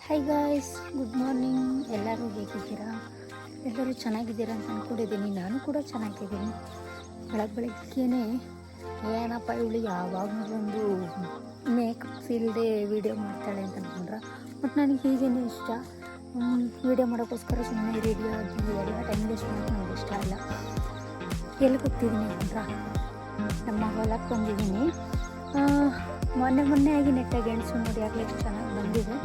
Hi guys, good morning. ಎಲ್ಲರೂ ಹೇಗಿದ್ದೀರಾ? ಎಲ್ಲರೂ ಚೆನ್ನಾಗಿದ್ದೀರಾ ಅಂತ ಅಂದ್ಕೊಂಡಿದ್ದೀನಿ. ನಾನು ಕೂಡ ಚೆನ್ನಾಗಿದ್ದೀನಿ. ಬೆಳಗ್ಗೆನೇ ಏನಪ್ಪ ಇವಳು ಯಾವಾಗಲೂ ಒಂದು ಮೇಕಪ್ ಇಲ್ಲದೆ ವೀಡಿಯೋ ಮಾಡ್ತಾಳೆ ಅಂತ ಅಂದ್ಕೊಂಡ್ರೆ, ಬಟ್ ನನಗೆ ಹೀಗೇನೆ ಇಷ್ಟ. ವೀಡಿಯೋ ಮಾಡೋಕ್ಕೋಸ್ಕರ ಸುಮ್ಮನೆ ರೆಡಿಯಾಗಿ ಎಲ್ಲ ಟೈಮ್ ವೇಸ್ಟ್ ಮಾಡೋಕ್ಕೆ ನನಗೆ ಇಷ್ಟ ಇಲ್ಲ. ಎಲ್ಲಿಗೆ ಹೋಗ್ತಿದ್ದೀನಿ ಅಂದ್ರ ನಮ್ಮ ಹೊಲಕ್ಕೆ ಬಂದಿದ್ದೀನಿ. ಮೊನ್ನೆ ಆಗಿ ನೆಟ್ಟಾಗಿ ಗೆಣಸು ನೋಡಿ ಆಗಲೇ ಎಷ್ಟು ಚೆನ್ನಾಗಿ ಬಂದಿದೆ.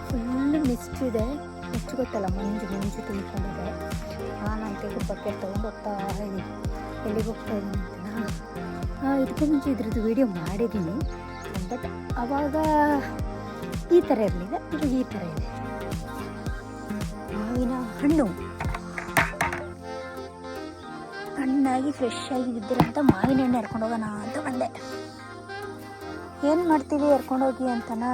ಫುಲ್ಲು ಮಿಸ್ಟ್ ಇದೆ. ಎಷ್ಟು ಗೊತ್ತಲ್ಲ, ಮಂಜು ತುಂಬಿಕೊಂಡಿದೆ. ನಾನಂತೇಳಿ ಬಕೆಟ್ ತೊಗೊಂಡು ಹೋಗ್ತಾ ಇದ್ದೀನಿ. ಎಲ್ಲಿಗೆ ಹೋಗ್ತಾ ಇದ್ದೀನಿ ಅಂತ ಇದಕ್ಕೆ ಮುಂಚೆ ಇದ್ರದ್ದು ವೀಡಿಯೋ ಮಾಡಿದ್ದೀನಿ. ಬಟ್ ಆವಾಗ ಈ ಥರ ಇರಲಿಲ್ಲ, ಇವಾಗ ಈ ಥರ ಇದೆ. ಮಾವಿನ ಹಣ್ಣು ಹಣ್ಣಾಗಿ ಫ್ರೆಶ್ ಆಗಿ ಬಿದ್ದಿರೋಂಥ ಮಾವಿನ ಹಣ್ಣು ಎರ್ಕೊಂಡು ಹೋಗೋಣ ಅಂತ ಬಂದೆ. ಏನು ಮಾಡ್ತೀವಿ ಎರ್ಕೊಂಡೋಗಿ ಅಂತನಾ,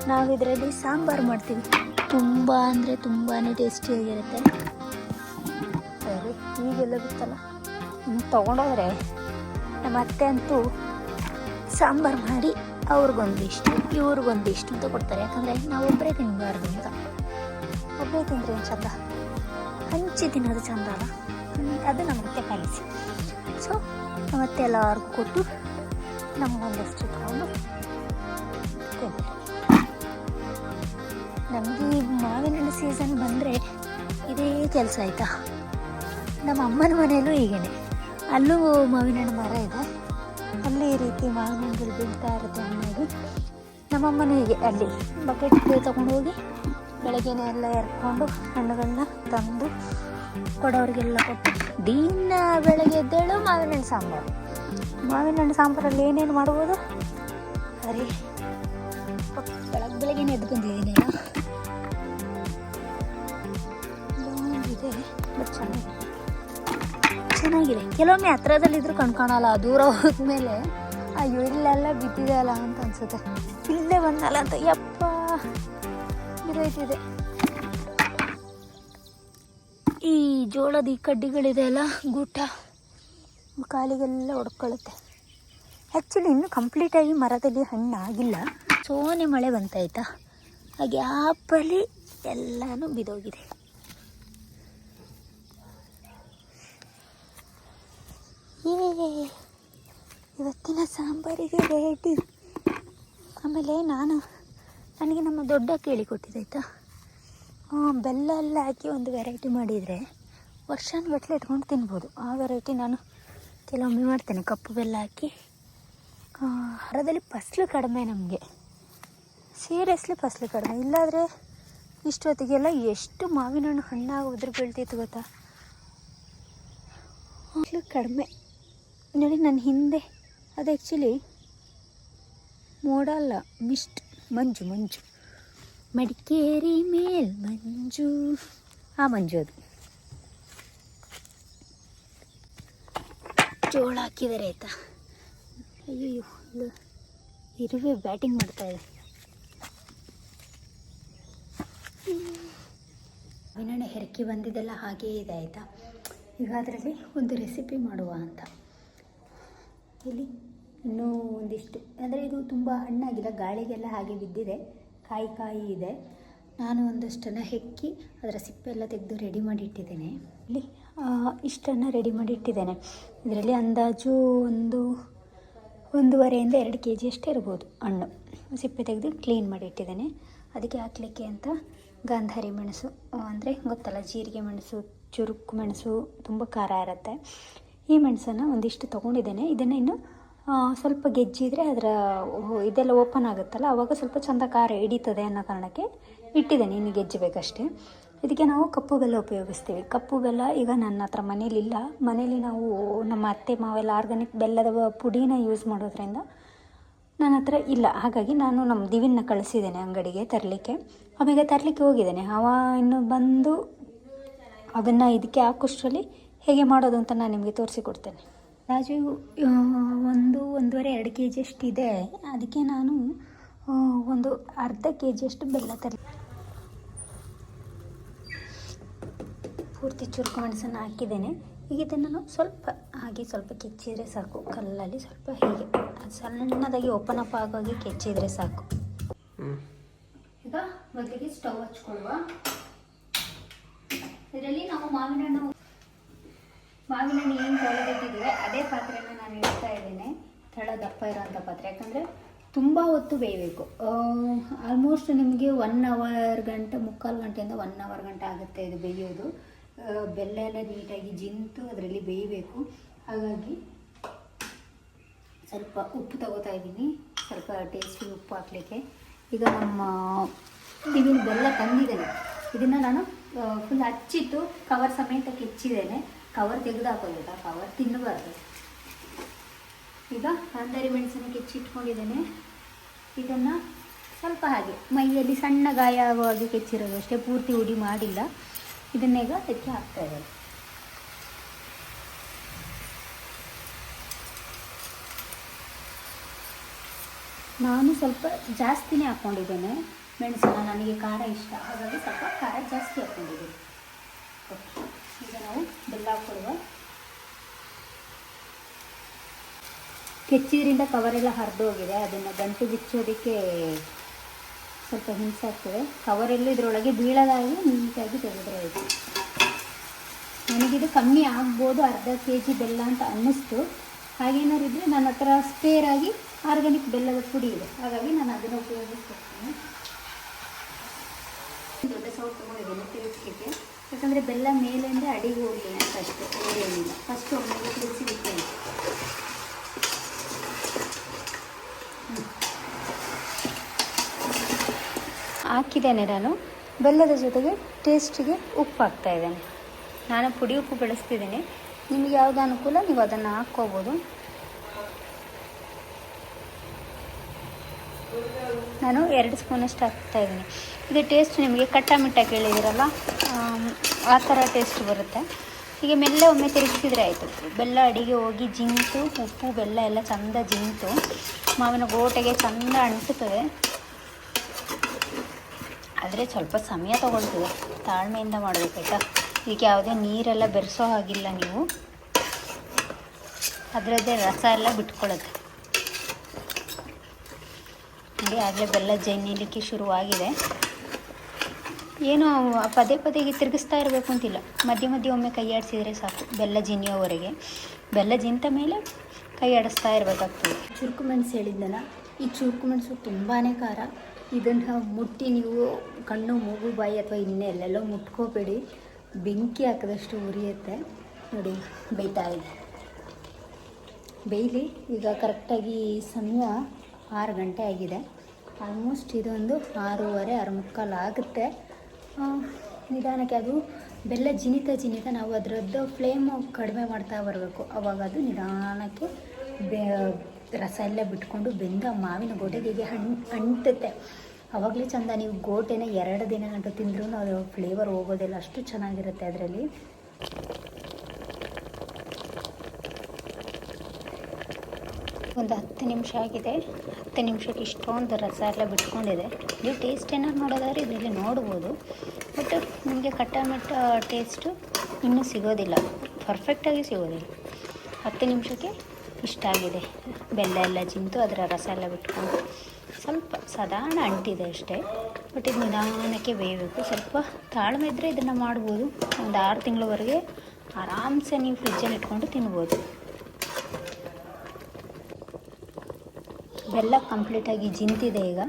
ನಾವು ಇದರಲ್ಲಿ ಸಾಂಬಾರು ಮಾಡ್ತೀವಿ. ತುಂಬ ಅಂದರೆ ತುಂಬಾ ಟೇಸ್ಟಿಯಾಗಿರುತ್ತೆ. ಸರಿ, ಈಗೆಲ್ಲ ಬಿತ್ತಲ್ಲ ತೊಗೊಂಡೋದ್ರೆ ನಮ್ಮ ಅತ್ತೆ ಅಂತೂ ಸಾಂಬಾರು ಮಾಡಿ ಅವ್ರಿಗೊಂದಿಷ್ಟು ಇವ್ರಿಗೊಂದಿಷ್ಟು ಅಂತ ಕೊಡ್ತಾರೆ. ಯಾಕಂದರೆ ನಾವು ಒಬ್ಬರೇ ತಿನ್ನಬಾರ್ದು ಅಂತ. ಒಬ್ಬರೇ ತಿಂದರೆ ಏನು ಚಂದ, ಹಂಚಿ ತಿನ್ನೋದು ಚಂದ ಅಲ್ಲ. ಅದು ನಮ್ಮ ಅತ್ತೆ ಪಾಲಿಸಿ. ಸೊ ನಮ್ಮತ್ತೆ ಎಲ್ಲರಿಗೂ ಕೊಟ್ಟು ನಮಗೊಂದಷ್ಟು ಇಟ್ಕೊಂಡು ತಿಂತಾರೆ. ನಮಗೆ ಈ ಮಾವಿನ ಹಣ್ಣು ಸೀಸನ್ ಬಂದರೆ ಇದೇ ಕೆಲಸ ಆಯಿತಾ. ನಮ್ಮ ಅಮ್ಮನ ಮನೆಯಲ್ಲೂ ಹೀಗೇನೆ, ಅಲ್ಲೂ ಮಾವಿನ ಹಣ್ಣು ಮರ ಇದೆ. ಅಲ್ಲಿ ಈ ರೀತಿ ಮಾವಿನ ಹಣ್ಣುಗಳು ಬೀಳ್ತಾ ಇರುತ್ತೆ ಹಣ್ಣಾಗಿ. ನಮ್ಮಮ್ಮನೂ ಹೀಗೆ ಅಲ್ಲಿ ಬಕೆಟ್ ತೊಗೊಂಡು ಹೋಗಿ ಬೆಳಗ್ಗೆನೇ ಎಲ್ಲ ಎರ್ಕೊಂಡು ಹಣ್ಣುಗಳನ್ನ ತಂದು ಕೊಡೋರಿಗೆಲ್ಲ ಕೊಟ್ಟು ದಿನ ಬೆಳಗ್ಗೆ ಎದ್ದೇಳು ಮಾವಿನ ಹಣ್ಣು ಸಾಂಬಾರು. ಮಾವಿನ ಹಣ್ಣು ಸಾಂಬಾರಲ್ಲಿ ಏನೇನು ಮಾಡ್ಬೋದು? ಸರಿ, ಬೆಳಗ್ಗೆನೇ ಎದ್ದು ಬಂದಿದ್ದೀನಿ. ಇದೆ ಬಟ್ ಚೆನ್ನಾಗಿದೆ. ಕೆಲವೊಮ್ಮೆ ಹತ್ರದಲ್ಲಿದ್ದರೂ ಕಣ್ಕಾಣಲ್ಲ, ದೂರ ಹೋದ್ಮೇಲೆ ಅಯ್ಯೋ ಇಲ್ಲೆಲ್ಲ ಬಿದ್ದಿದೆ ಅಲ್ಲ ಅಂತ ಅನ್ಸುತ್ತೆ. ಇಲ್ಲೇ ಬಂದಲ್ಲ ಅಂತ ಯಪ್ಪ ಬಿದ್ದೋಯ್ತಿದೆ. ಈ ಜೋಳದ ಈ ಕಡ್ಡಿಗಳಿದೆ ಅಲ್ಲ, ಗೂಟ ಕಾಲಿಗೆಲ್ಲ ಹೊಡ್ಕೊಳ್ಳುತ್ತೆ. ಆ್ಯಕ್ಚುಲಿ ಇನ್ನೂ ಕಂಪ್ಲೀಟಾಗಿ ಮರದಲ್ಲಿ ಹಣ್ಣು ಆಗಿಲ್ಲ. ಸೋನೆ ಮಳೆ ಬಂತಾಯ್ತಾ, ಆ ಗ್ಯಾಪಲ್ಲಿ ಎಲ್ಲನೂ ಬಿದ್ದೋಗಿದೆ. ಇವತ್ತಿನ ಸಾಂಬಾರಿಗೆ ರೆಡಿ. ಆಮೇಲೆ ನನಗೆ ನಮ್ಮ ದೊಡ್ಡ ಕೇಳಿಕೊಟ್ಟಿದ್ದಾಯ್ತಾ, ಬೆಲ್ಲ ಎಲ್ಲ ಹಾಕಿ ಒಂದು ವೆರೈಟಿ ಮಾಡಿದರೆ ವರ್ಷಾನುಗಟ್ಟಲೆ ಇಟ್ಕೊಂಡು ತಿನ್ಬೋದು. ಆ ವೆರೈಟಿ ನಾನು ಕೆಲವೊಮ್ಮೆ ಮಾಡ್ತೇನೆ. ಕಪ್ಪು ಬೆಲ್ಲ ಹಾಕಿ. ಮರದಲ್ಲಿ ಫಸಲು ಕಡಿಮೆ ನಮಗೆ, ಸೀರಿಯಸ್ಲಿ ಫಸಲು ಕಡಿಮೆ. ಇಲ್ಲಾದರೆ ಇಷ್ಟೊತ್ತಿಗೆಲ್ಲ ಎಷ್ಟು ಮಾವಿನ ಹಣ್ಣು ಉದುರು ಬೀಳ್ತಿತ್ತು ಗೊತ್ತಾ. ಫಸಲು ಕಡಿಮೆ ನೋಡಿ. ನನ್ನ ಹಿಂದೆ ಅದು ಆ್ಯಕ್ಚುಲಿ ಮೋಡ ಅಲ್ಲ, ಮಿಸ್ಟ್, ಮಂಜು ಮಡಿಕೇರಿ ಮೇಲ್ ಮಂಜು, ಆ ಮಂಜು ಅದು. ಜೋಳ ಹಾಕಿದ್ದಾರೆ ಆಯಿತಾ. ಅಯ್ಯೋ ಇರುವೆ ಬ್ಯಾಟಿಂಗ್ ಮಾಡ್ತಾಯಿದೆ. ಮಾವಿನ ಹೆರಕಿ ಬಂದಿದ್ದೆಲ್ಲ ಹಾಗೇ ಇದೆ ಆಯಿತಾ. ಈಗ ಅದರಲ್ಲಿ ಒಂದು ರೆಸಿಪಿ ಮಾಡುವ ಅಂತ. ಇಲ್ಲಿ ಇನ್ನೂ ಒಂದಿಷ್ಟು, ಅಂದರೆ ಇದು ತುಂಬ ಹಣ್ಣಾಗಿಲ್ಲ, ಗಾಳಿಗೆಲ್ಲ ಹಾಗೆ ಬಿದ್ದಿದೆ, ಕಾಯಿ ಇದೆ. ನಾನು ಒಂದಷ್ಟನ್ನು ಹೆಕ್ಕಿ ಅದರ ಸಿಪ್ಪೆಲ್ಲ ತೆಗೆದು ರೆಡಿ ಮಾಡಿ ಇಟ್ಟಿದ್ದೇನೆ. ಇಲ್ಲಿ ಇಷ್ಟನ್ನು ರೆಡಿ ಮಾಡಿ ಇಟ್ಟಿದ್ದೇನೆ. ಇದರಲ್ಲಿ ಅಂದಾಜು 1.5 2 kg ಅಷ್ಟೇ ಇರ್ಬೋದು ಹಣ್ಣು. ಸಿಪ್ಪೆ ತೆಗೆದು ಕ್ಲೀನ್ ಮಾಡಿ ಇಟ್ಟಿದ್ದೇನೆ. ಅದಕ್ಕೆ ಹಾಕಲಿಕ್ಕೆ ಅಂತ ಗಾಂಧಾರಿ ಮೆಣಸು, ಅಂದರೆ ಗೊತ್ತಲ್ಲ, ಜೀರಿಗೆ ಮೆಣಸು, ಚುರುಕು ಮೆಣಸು, ತುಂಬ ಖಾರ ಇರುತ್ತೆ. ಈ ಮೆಣಸನ್ನು ಒಂದಿಷ್ಟು ತೊಗೊಂಡಿದ್ದೇನೆ. ಇದನ್ನು ಇನ್ನು ಸ್ವಲ್ಪ ಗೆಜ್ಜಿದ್ರೆ ಅದರ ಇದೆಲ್ಲ ಓಪನ್ ಆಗುತ್ತಲ್ಲ, ಆವಾಗ ಸ್ವಲ್ಪ ಚೆಂದ ಖಾರ ಹಿಡಿತದೆ ಅನ್ನೋ ಕಾರಣಕ್ಕೆ ಇಟ್ಟಿದ್ದೇನೆ. ಇನ್ನು ಗೆಜ್ಜಬೇಕಷ್ಟೇ. ಇದಕ್ಕೆ ನಾವು ಕಪ್ಪು ಬೆಲ್ಲ ಉಪಯೋಗಿಸ್ತೀವಿ. ಕಪ್ಪು ಬೆಲ್ಲ ಈಗ ನನ್ನ ಹತ್ರ ಮನೇಲಿಲ್ಲ. ಮನೇಲಿ ನಾವು ನಮ್ಮ ಅತ್ತೆ ಮಾವೆಲ್ಲ ಆರ್ಗಾನಿಕ್ ಬೆಲ್ಲದ ಪುಡಿನ ಯೂಸ್ ಮಾಡೋದ್ರಿಂದ ನನ್ನ ಹತ್ರ ಇಲ್ಲ. ಹಾಗಾಗಿ ನಾನು ನಮ್ಮ ದಿವಿನ ಕಳಿಸಿದ್ದೇನೆ ಅಂಗಡಿಗೆ ತರಲಿಕ್ಕೆ. ಆಮೇಲೆ ತರಲಿಕ್ಕೆ ಹೋಗಿದ್ದೇನೆ. ಇನ್ನು ಬಂದು ಅದನ್ನು ಇದಕ್ಕೆ ಹಾಕೋಷ್ಟರಲ್ಲಿ ಹೇಗೆ ಮಾಡೋದು ಅಂತ ನಾನು ನಿಮಗೆ ತೋರಿಸಿಕೊಡ್ತೇನೆ. ರಾಜು 1.5 2 kg ಅಷ್ಟಿದೆ. ಅದಕ್ಕೆ ನಾನು ಒಂದು ಅರ್ಧ kg ಅಷ್ಟು ಬೆಲ್ಲ ಪೂರ್ತಿ ಚುರುಕು ಮೆಣಸನ್ನು ಹಾಕಿದ್ದೇನೆ. ಈಗ ಇದನ್ನು ನಾವು ಸ್ವಲ್ಪ ಹಾಗೆ ಸ್ವಲ್ಪ ಕೆಚ್ಚಿದರೆ ಸಾಕು. ಕಲ್ಲಲ್ಲಿ ಸ್ವಲ್ಪ ಹೀಗೆ ಸಣ್ಣದಾಗಿ ಓಪನ್ ಅಪ್ ಆಗೋಗಿ ಕೆಚ್ಚಿದರೆ ಸಾಕು. ಈಗ ಮೊದಲಿಗೆ ಸ್ಟವ್ ಹಚ್ಕೊಳ್ಳುವ. ಇದರಲ್ಲಿ ನಾವು ಮಾವಿನ ಹಣ್ಣು ಏನು ತೊಳೆದಿಟ್ಟಿದ್ದೀವಿ ಅದೇ ಪಾತ್ರೆನ ನಾನು ಇಡ್ತಾ ಇದ್ದೇನೆ. ತಳ ದಪ್ಪ ಇರೋಂಥ ಪಾತ್ರೆ, ಯಾಕಂದರೆ ತುಂಬ ಹೊತ್ತು ಬೇಯಬೇಕು. ಆಲ್ಮೋಸ್ಟ್ ನಿಮಗೆ 1 ಅವರ್ ಗಂಟೆ, 3/4 ಗಂಟೆಯಿಂದ 1 ಅವರ್ ಗಂಟೆ ಆಗುತ್ತೆ ಇದು ಬೇಯೋದು. ಬೆಲ್ಲ ಎಲ್ಲ ನೀಟಾಗಿ ಜಿಂತು ಅದರಲ್ಲಿ ಬೇಯಬೇಕು. ಹಾಗಾಗಿ ಸ್ವಲ್ಪ ಉಪ್ಪು ತಗೋತಾ ಇದ್ದೀನಿ, ಸ್ವಲ್ಪ ಟೇಸ್ಟಿಗೆ ಉಪ್ಪು ಹಾಕಲಿಕ್ಕೆ. ಈಗ ನಮ್ಮ ಇದನ್ನು ಬೆಲ್ಲ ತಂದಿದ್ದೇನೆ, ಇದನ್ನು ನಾನು ಫುಲ್ ಹಚ್ಚಿಟ್ಟು ಕವರ್ ಸಮೇತ ಕೆಚ್ಚಿದ್ದೇನೆ. ಕವರ್ ತೆಗೆದು ಹಾಕೋದಿಲ್ಲ, ಕವರ್ ತಿನ್ನಬಾರ್ದು. ಈಗ ಕಾಂದಾರಿ ಮೆಣಸನ್ನು ಕೆಚ್ಚಿಟ್ಕೊಂಡಿದ್ದೇನೆ. ಇದನ್ನು ಸ್ವಲ್ಪ ಹಾಗೆ ಮೈಯಲ್ಲಿ ಸಣ್ಣ ಗಾಯ ಆಗೋ ಹಾಗೆ ಕೆಚ್ಚಿರೋದು ಅಷ್ಟೇ, ಪೂರ್ತಿ ಉಡಿ ಮಾಡಿಲ್ಲ. ಇದನ್ನೇಗ ಹೆಚ್ಚು ಹಾಕ್ತಾ ಇದ್ದಾರೆ. ನಾನು ಸ್ವಲ್ಪ ಜಾಸ್ತಿನೇ ಹಾಕ್ಕೊಂಡಿದ್ದೇನೆ ಮೆಣಸನ್ನು, ನನಗೆ ಖಾರ ಇಷ್ಟ, ಹಾಗಾಗಿ ಸ್ವಲ್ಪ ಖಾರ ಜಾಸ್ತಿ ಹಾಕ್ಕೊಂಡಿದ್ದೀನಿ. ಓಕೆ, ಈಗ ನಾವು ಬೆಲ್ಲ ಹಾಕ್ಕೊಡುವ. ಕೆಚ್ಚಿದ್ರಿಂದ ಕವರೆಲ್ಲ ಹರಿದು ಹೋಗಿದೆ, ಅದನ್ನು ಗಂಟು ಬಿಚ್ಚೋದಕ್ಕೆ ಸ್ವಲ್ಪ ಹಿಂಸೆ ಆಗ್ತದೆ. ಕವರೆಲ್ಲ ಇದರೊಳಗೆ ಬೀಳೋದಾಗಿ ನೀಟಾಗಿ ತೆಗೆದ್ರೆ ಆಯಿತು. ನನಗಿದು ಕಮ್ಮಿ ಆಗ್ಬೋದು, ಅರ್ಧ kg ಬೆಲ್ಲ ಅಂತ ಅನ್ನಿಸ್ತು. ಹಾಗೇನಾದ್ರು ಇದ್ದರೆ ನನ್ನ ಹತ್ರ ಸ್ಪೇರಾಗಿ ಆರ್ಗ್ಯಾನಿಕ್ ಬೆಲ್ಲದ ಪುಡಿ ಇದೆ, ಹಾಗಾಗಿ ನಾನು ಅದನ್ನು ಉಪಯೋಗಿಸ್ಕೊಡ್ತೀನಿ. ದೊಡ್ಡ ಸೌಟ್ ತೊಗೊಂಡಿದ್ದೇನೆ ತಿರುಗಿಸ್ಲಿಕ್ಕೆ, ಯಾಕಂದರೆ ಬೆಲ್ಲ ಮೇಲೆ ಅಂದರೆ ಅಡಿಗೆ ಹೋಗಲಿ ಅಂತ ಅಷ್ಟೇ, ಏನಿಲ್ಲ. ಫಸ್ಟು ಒಮ್ಮೆಗೆ ತಿರುಗಿಸಿ ಬಿಡ್ತೇನೆ. ಹಾಕಿದ್ದೇನೆ ನಾನು. ಬೆಲ್ಲದ ಜೊತೆಗೆ ಟೇಸ್ಟಿಗೆ ಉಪ್ಪು ಹಾಕ್ತಾ ಇದ್ದೇನೆ. ನಾನು ಪುಡಿ ಉಪ್ಪು ಬಳಸ್ತಿದ್ದೀನಿ, ನಿಮಗೆ ಯಾವುದು ಅನುಕೂಲ ನೀವು ಅದನ್ನು ಹಾಕ್ಕೋಬೋದು. ನಾನು 2 ಸ್ಪೂನಷ್ಟು ಹಾಕ್ತಾ ಇದ್ದೀನಿ. ಇದು ಟೇಸ್ಟ್ ನಿಮಗೆ ಕಟ್ಟ ಮಿಟ್ಟ ಕೇಳಿದಿರಲ್ಲ, ಆ ಥರ ಟೇಸ್ಟ್ ಬರುತ್ತೆ. ಹೀಗೆ ಮೆಲ್ಲ ಒಮ್ಮೆ ತಿರುಗಿಸಿದ್ರೆ ಆಯಿತು. ಬೆಲ್ಲ ಅಡಿಗೆ ಹೋಗಿ ಜಿಂತು, ಉಪ್ಪು ಬೆಲ್ಲ ಎಲ್ಲ ಚೆಂದ ಜಿಂತು ಮಾವಿನ ಗೋಟೆಗೆ ಚೆಂದ ಅಂಟುತ್ತದೆ. ಆದರೆ ಸ್ವಲ್ಪ ಸಮಯ ತೊಗೊಳ್ತದೆ, ತಾಳ್ಮೆಯಿಂದ ಮಾಡಬೇಕಾಯ್ತಾ. ಇದಕ್ಕೆ ಯಾವುದೇ ನೀರೆಲ್ಲ ಬೆರೆಸೋ ಹಾಗಿಲ್ಲ ನೀವು, ಅದರದ್ದೇ ರಸ ಎಲ್ಲ ಬಿಟ್ಕೊಳ್ಳುತ್ತೆ. ನೋಡಿ ಆಗಲೇ ಬೆಲ್ಲ ಜೈನಿಲಿಕ್ಕೆ ಶುರುವಾಗಿದೆ. ಏನು ಪದೇ ಪದೇಗೆ ತಿರುಗಿಸ್ತಾ ಇರಬೇಕು ಅಂತಿಲ್ಲ, ಮಧ್ಯೆ ಮಧ್ಯೆ ಒಮ್ಮೆ ಕೈ ಆಡಿಸಿದರೆ ಸಾಕು ಬೆಲ್ಲ ಜಿನಿಯೋವರೆಗೆ. ಬೆಲ್ಲ ಜಿಂತ ಮೇಲೆ ಕೈ ಆಡಿಸ್ತಾ ಇರಬೇಕಾಗ್ತದೆ. ಚುರುಕು ಮೆಣಸು ಹೇಳಿದ್ದಲ್ಲ, ಈ ಚುರುಕು ಮೆಣಸು ತುಂಬಾ ಖಾರ. ಇದನ್ನು ಮುಟ್ಟಿ ನೀವು ಕಣ್ಣು, ಮೂಗು, ಬಾಯಿ ಅಥವಾ ಇನ್ನೆಲ್ಲೆಲ್ಲೋ ಮುಟ್ಕೋಬೇಡಿ, ಬೆಂಕಿ ಹಾಕಿದಷ್ಟು ಉರಿಯುತ್ತೆ. ನೋಡಿ ಬೇಯ್ತಾ ಇದೆ, ಬೇಯಲಿ. ಈಗ ಕರೆಕ್ಟಾಗಿ ಸಮಯ 6 ಗಂಟೆ ಆಗಿದೆ. ಆಲ್ಮೋಸ್ಟ್ ಇದೊಂದು 6:30, 6:45 ಆಗುತ್ತೆ. ನಿಧಾನಕ್ಕೆ ಅದು ಬೆಲ್ಲ ಜಿನಿತ ನಾವು ಅದರದ್ದು ಫ್ಲೇಮು ಕಡಿಮೆ ಮಾಡ್ತಾ ಬರಬೇಕು. ಆವಾಗ ಅದು ನಿಧಾನಕ್ಕೆ ರಸ ಎಲ್ಲ ಬಿಟ್ಕೊಂಡು ಬೆಂದ ಮಾವಿನ ಗೋಟೆಗೆ ಅಂಟುತ್ತೆ. ಆವಾಗಲೇ ಚೆಂದ. ನೀವು ಗೋಟೆನ 2 ದಿನ ಗಂಟು ತಿಂದ್ರೂ ಅದು ಫ್ಲೇವರ್ ಹೋಗೋದಿಲ್ಲ, ಅಷ್ಟು ಚೆನ್ನಾಗಿರುತ್ತೆ ಅದರಲ್ಲಿ. ಒಂದು 10 ನಿಮಿಷ ಆಗಿದೆ. 10 ನಿಮಿಷಕ್ಕೆ ಇಷ್ಟೊಂದು ರಸ ಎಲ್ಲ ಬಿಟ್ಕೊಂಡಿದೆ. ನೀವು ಟೇಸ್ಟ್ ಏನಾದ್ರು ನೋಡೋದಾದ್ರೆ ಇದರಲ್ಲಿ ನೋಡ್ಬೋದು, ಬಟ್ ನಿಮಗೆ ಕಟ್ಟ ಟೇಸ್ಟು ಇನ್ನೂ ಸಿಗೋದಿಲ್ಲ, ಪರ್ಫೆಕ್ಟಾಗಿ ಸಿಗೋದಿಲ್ಲ. 10 ನಿಮಿಷಕ್ಕೆ ಇಷ್ಟ ಆಗಿದೆ. ಬೆಲ್ಲ ಎಲ್ಲ ಜಿಂತು ಅದರ ರಸ ಎಲ್ಲ ಬಿಟ್ಕೊಂಡು ಸ್ವಲ್ಪ ಸಾಧಾರಣ ಅಂಟಿದೆ ಅಷ್ಟೇ. ಬಟ್ ಇದು ನಿಧಾನಕ್ಕೆ ಬೇಯಬೇಕು. ಸ್ವಲ್ಪ ತಾಳ್ಮೆ ಇದ್ದರೆ ಇದನ್ನು ಮಾಡ್ಬೋದು. ಒಂದು 6 ತಿಂಗಳವರೆಗೆ ಆರಾಮ್ಸೆ ನೀವು ಫ್ರಿಜ್ಜಲ್ಲಿ ಇಟ್ಕೊಂಡು ತಿನ್ಬೋದು. ಬೆಲ್ಲ ಕಂಪ್ಲೀಟಾಗಿ ಜಿಂತಿದೆ. ಈಗ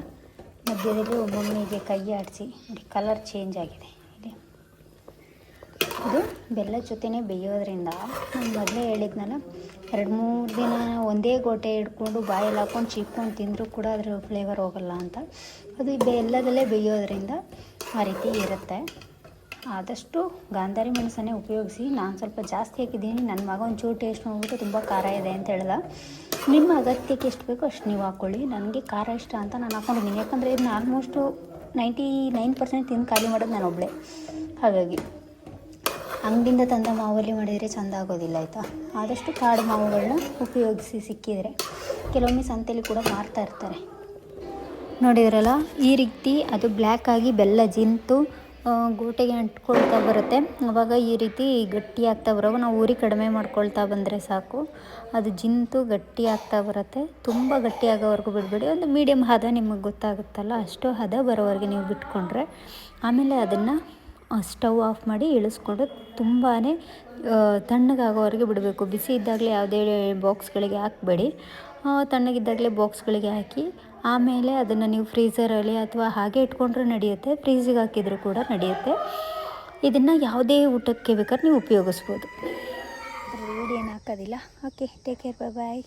ಮಧ್ಯದಲ್ಲಿ ಒಮ್ಮೊಮ್ಮೆಗೆ ಕೈ ಆಡಿಸಿ ನೋಡಿ, ಕಲರ್ ಚೇಂಜ್ ಆಗಿದೆ. ಇಲ್ಲಿ ಇದು ಬೆಲ್ಲ ಜೊತೆನೇ ಬೇಯೋದ್ರಿಂದ ನಾನು ಮೊದಲೇ ಹೇಳಿದ್ನಲ್ಲ, 2-3 ದಿನ ಒಂದೇ ಗೋಟೆ ಹಿಡ್ಕೊಂಡು ಬಾಯಲ್ಲಿ ಹಾಕ್ಕೊಂಡು ಚಿಕ್ಕೊಂಡು ತಿಂದರೂ ಕೂಡ ಅದ್ರ ಫ್ಲೇವರ್ ಹೋಗಲ್ಲ ಅಂತ. ಅದು ಬೆಲ್ಲದಲ್ಲೇ ಬೇಯೋದ್ರಿಂದ ಆ ರೀತಿ ಇರುತ್ತೆ. ಆದಷ್ಟು ಗಾಂಧಾರಿ ಮೆಣಸನ್ನೇ ಉಪಯೋಗಿಸಿ. ನಾನು ಸ್ವಲ್ಪ ಜಾಸ್ತಿ ಹಾಕಿದ್ದೀನಿ, ನನ್ನ ಮಗ ಒಂಚೂರು ಟೇಸ್ಟ್ ನೋಡ್ಬಿಟ್ಟು ತುಂಬ ಖಾರ ಇದೆ ಅಂತ ಹೇಳ್ದ. ನಿಮ್ಮ ಅಗತ್ಯಕ್ಕೆ ಎಷ್ಟು ಬೇಕೋ ಅಷ್ಟು ನೀವು ಹಾಕ್ಕೊಳ್ಳಿ. ನನಗೆ ಖಾರ ಇಷ್ಟ ಅಂತ ನಾನು ಹಾಕ್ಕೊಂಡಿದ್ದೀನಿ, ಯಾಕಂದರೆ ಇದನ್ನ ಆಲ್ಮೋಸ್ಟು 99% ತಿಂದು ಖಾಲಿ ಮಾಡೋದು ನಾನು ಒಬ್ಬಳೇ. ಹಾಗಾಗಿ ಅಂಗಡಿಯಿಂದ ತಂದ ಮಾವಲ್ಲಿ ಮಾಡಿದರೆ ಚೆಂದ ಆಗೋದಿಲ್ಲ ಆಯಿತಾ. ಆದಷ್ಟು ಕಾಡು ಮಾವುಗಳನ್ನ ಉಪಯೋಗಿಸಿ ಸಿಕ್ಕಿದರೆ. ಕೆಲವೊಮ್ಮೆ ಸಂತೆಯಲ್ಲಿ ಕೂಡ ಮಾರ್ತಾ ಇರ್ತಾರೆ. ನೋಡಿದ್ರಲ್ಲ, ಈ ರೀತಿ ಅದು ಬ್ಲ್ಯಾಕಾಗಿ ಬೆಲ್ಲ ಜಿಂತು ಗೋಟೆಗೆ ಅಂಟ್ಕೊಳ್ತಾ ಬರುತ್ತೆ. ಆವಾಗ ಈ ರೀತಿ ಗಟ್ಟಿ ಆಗ್ತಾ ಬರೋವಾಗ ನಾವು ಉರಿ ಕಡಿಮೆ ಮಾಡ್ಕೊಳ್ತಾ ಬಂದರೆ ಸಾಕು, ಅದು ಜಿಂತು ಗಟ್ಟಿ ಆಗ್ತಾ ಬರುತ್ತೆ. ತುಂಬ ಗಟ್ಟಿ ಆಗೋವರೆಗೂ ಬಿಡಬೇಡಿ, ಒಂದು ಮೀಡಿಯಮ್ ಹದ ನಿಮಗೆ ಗೊತ್ತಾಗುತ್ತಲ್ಲ ಅಷ್ಟು ಹದ ಬರೋವರೆಗೆ ನೀವು ಬಿಟ್ಕೊಂಡ್ರೆ ಆಮೇಲೆ ಅದನ್ನು ಸ್ಟವ್ ಆಫ್ ಮಾಡಿ ಇಳಿಸ್ಕೊಂಡು ತುಂಬಾ ತಣ್ಣಗಾಗೋವರೆಗೆ ಬಿಡಬೇಕು. ಬಿಸಿ ಇದ್ದಾಗಲೇ ಯಾವುದೇ ಬಾಕ್ಸ್ಗಳಿಗೆ ಹಾಕಬೇಡಿ, ತಣ್ಣಗಿದ್ದಾಗಲೇ ಬಾಕ್ಸ್ಗಳಿಗೆ ಹಾಕಿ ಆಮೇಲೆ ಅದನ್ನು ನೀವು ಫ್ರೀಝರಲ್ಲಿ ಅಥವಾ ಹಾಗೆ ಇಟ್ಕೊಂಡ್ರೂ ನಡೆಯುತ್ತೆ, ಫ್ರೀಝಿಗೆ ಹಾಕಿದರೂ ಕೂಡ ನಡೆಯುತ್ತೆ. ಇದನ್ನು ಯಾವುದೇ ಊಟಕ್ಕೆ ಬೇಕಾದ್ರೆ ನೀವು ಉಪಯೋಗಿಸ್ಬೋದು. ವಿಡಿಯೋನ ಹಾಕೋದಿಲ್ಲ. ಓಕೆ, ಟೇಕ್ ಕೇರ್, ಬಾಯ್.